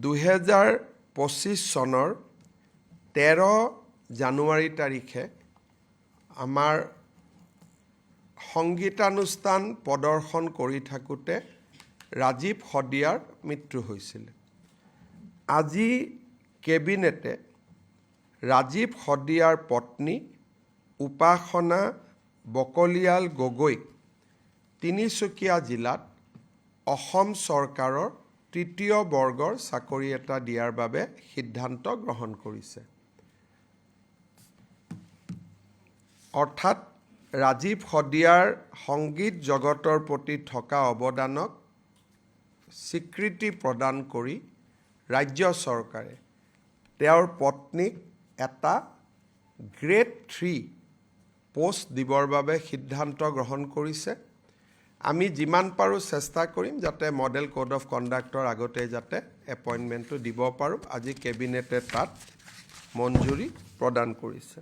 2025 চনৰ 13 জানুৱাৰী তাৰিখে আমাৰ সংগীতানুষ্ঠান প্ৰদৰ্শন কৰি থাকোঁতে ৰাজীৱ শদিয়াৰ মৃত্যু হৈছিল। আজি কেবিনেটে ৰাজীৱ শদিয়াৰ পত্নী উপাসনা বকলিয়াল গগৈক তিনিচুকীয়া জিলাত অসম চৰকাৰৰ তৃতীয় বৰ্গৰ চাকৰি এটা দিয়াৰ বাবে সিদ্ধান্ত গ্ৰহণ কৰিছে। অৰ্থাৎ ৰাজীৱ শদিয়াৰ সংগীত জগতৰ প্ৰতি থকা অৱদানক স্বীকৃতি প্ৰদান কৰি ৰাজ্য চৰকাৰে তেওঁৰ পত্নীক এটা গ্ৰেড 3 পোষ্ট দিবৰ বাবে সিদ্ধান্ত গ্ৰহণ কৰিছে। আমি যিমান পাৰোঁ চেষ্টা কৰিম যাতে মডেল কোড অফ কণ্ডাক্টৰ আগতে যাতে এপইণ্টমেণ্টটো দিব পাৰোঁ। আজি কেবিনেটে তাত মঞ্জুৰি প্ৰদান কৰিছে।